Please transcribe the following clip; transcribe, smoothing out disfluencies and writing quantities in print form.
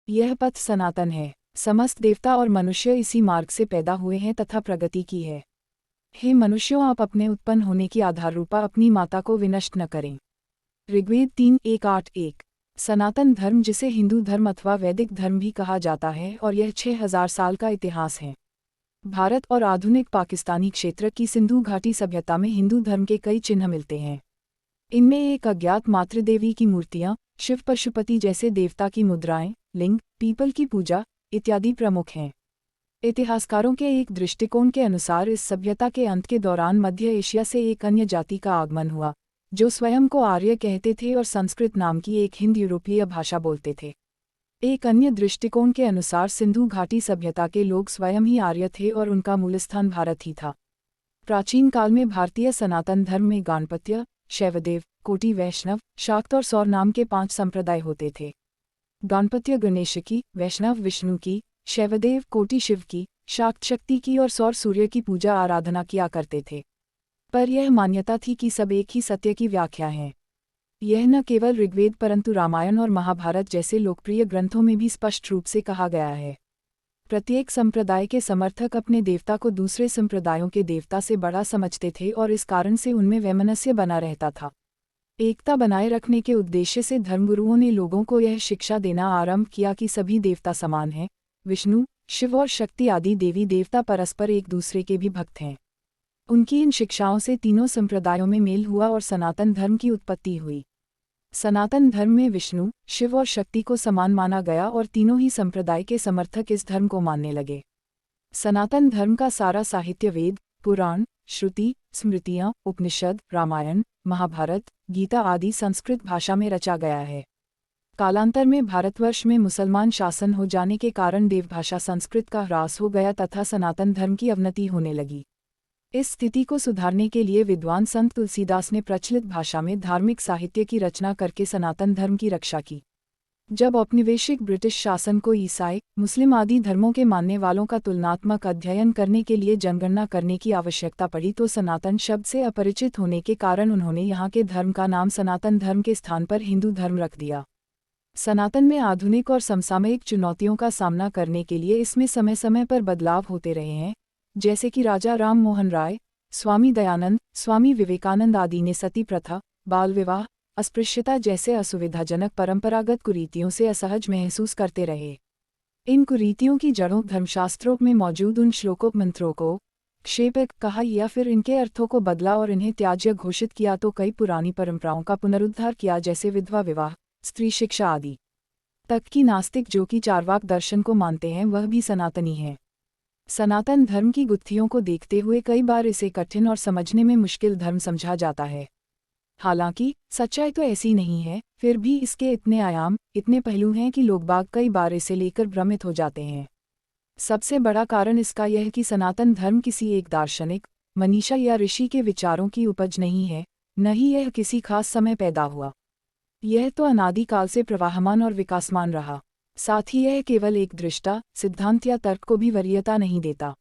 यह पथ सनातन है। समस्त देवता और मनुष्य इसी मार्ग से पैदा हुए हैं तथा प्रगति की है। हे मनुष्यों, आप अपने उत्पन्न होने की आधार रूपा अपनी माता को विनष्ट न करें। ऋग्वेद 3:1-8-1। सनातन धर्म, जिसे हिंदू धर्म अथवा वैदिक धर्म भी कहा जाता है, और यह 6000 साल का इतिहास है। भारत और आधुनिक पाकिस्तानी क्षेत्र की सिंधु घाटी सभ्यता में हिंदू धर्म के कई चिन्ह मिलते हैं। इनमें एक अज्ञात मातृदेवी की मूर्तियाँ, शिव पशुपति जैसे देवता की मुद्राएं, लिंग, पीपल की पूजा इत्यादि प्रमुख हैं। इतिहासकारों के एक दृष्टिकोण के अनुसार इस सभ्यता के अंत के दौरान मध्य एशिया से एक अन्य जाति का आगमन हुआ, जो स्वयं को आर्य कहते थे और संस्कृत नाम की एक हिंद यूरोपीय भाषा बोलते थे। एक अन्य दृष्टिकोण के अनुसार सिंधु घाटी सभ्यता के लोग स्वयं ही आर्य थे और उनका मूलस्थान भारत ही था। प्राचीन काल में भारतीय सनातन धर्म में गाणपत्य, शैवदेव, कोटि वैष्णव, शाक्त और सौर नाम के 5 संप्रदाय होते थे। गाणपत्य गणेश की, वैष्णव विष्णु की, शैवदेव कोटि शिव की, शाक्त शक्ति की और सौर सूर्य की पूजा आराधना किया करते थे। पर यह मान्यता थी कि सब एक ही सत्य की व्याख्या है। यह न केवल ऋग्वेद परंतु रामायण और महाभारत जैसे लोकप्रिय ग्रंथों में भी स्पष्ट रूप से कहा गया है। प्रत्येक संप्रदाय के समर्थक अपने देवता को दूसरे संप्रदायों के देवता से बड़ा समझते थे और इस कारण से उनमें वैमनस्य बना रहता था। एकता बनाए रखने के उद्देश्य से धर्मगुरुओं ने लोगों को यह शिक्षा देना आरंभ किया कि सभी देवता समान हैं। विष्णु, शिव और शक्ति आदि देवी देवता परस्पर एक दूसरे के भी भक्त हैं। उनकी इन शिक्षाओं से तीनों संप्रदायों में मेल हुआ और सनातन धर्म की उत्पत्ति हुई। सनातन धर्म में विष्णु, शिव और शक्ति को समान माना गया और तीनों ही संप्रदाय के समर्थक इस धर्म को मानने लगे। सनातन धर्म का सारा साहित्य वेद, पुराण, श्रुति, स्मृतियाँ, उपनिषद, रामायण, महाभारत, गीता आदि संस्कृत भाषा में रचा गया है। कालांतर में भारतवर्ष में मुसलमान शासन हो जाने के कारण देवभाषा संस्कृत का ह्रास हो गया तथा सनातन धर्म की अवनति होने लगी। इस स्थिति को सुधारने के लिए विद्वान संत तुलसीदास ने प्रचलित भाषा में धार्मिक साहित्य की रचना करके सनातन धर्म की रक्षा की। जब औपनिवेशिक ब्रिटिश शासन को ईसाई, मुस्लिम आदि धर्मों के मानने वालों का तुलनात्मक अध्ययन करने के लिए जनगणना करने की आवश्यकता पड़ी तो सनातन शब्द से अपरिचित होने के कारण उन्होंने यहाँ के धर्म का नाम सनातन धर्म के स्थान पर हिंदू धर्म रख दिया। सनातन में आधुनिक और समसामयिक चुनौतियों का सामना करने के लिए इसमें समय समय पर बदलाव होते रहे हैं, जैसे कि राजा राम मोहन राय, स्वामी दयानंद, स्वामी विवेकानंद आदि ने सती प्रथा, बाल विवाह, अस्पृश्यता जैसे असुविधाजनक परंपरागत कुरीतियों से असहज महसूस करते रहे। इन कुरीतियों की जड़ों धर्मशास्त्रों में मौजूद उन श्लोकों मंत्रों को क्षेप कहा या फिर इनके अर्थों को बदला और इन्हें त्याज्य घोषित किया तो कई पुरानी परंपराओं का पुनरुद्धार किया, जैसे विधवा विवाह, स्त्री शिक्षा आदि तक की नास्तिक जो कि चार्वाक दर्शन को मानते हैं वह भी सनातनी है। सनातन धर्म की गुत्थियों को देखते हुए कई बार इसे कठिन और समझने में मुश्किल धर्म समझा जाता है। हालांकि सच्चाई तो ऐसी नहीं है, फिर भी इसके इतने आयाम, इतने पहलू हैं कि लोग बाग कई बार इसे लेकर भ्रमित हो जाते हैं। सबसे बड़ा कारण इसका यह कि सनातन धर्म किसी एक दार्शनिक, मनीषा या ऋषि के विचारों की उपज नहीं है, न ही यह किसी खास समय पैदा हुआ। यह तो अनादिकाल से प्रवाहमान और विकासमान रहा। साथ ही यह केवल एक दृष्टा, सिद्धांत या तर्क को भी वरीयता नहीं देता।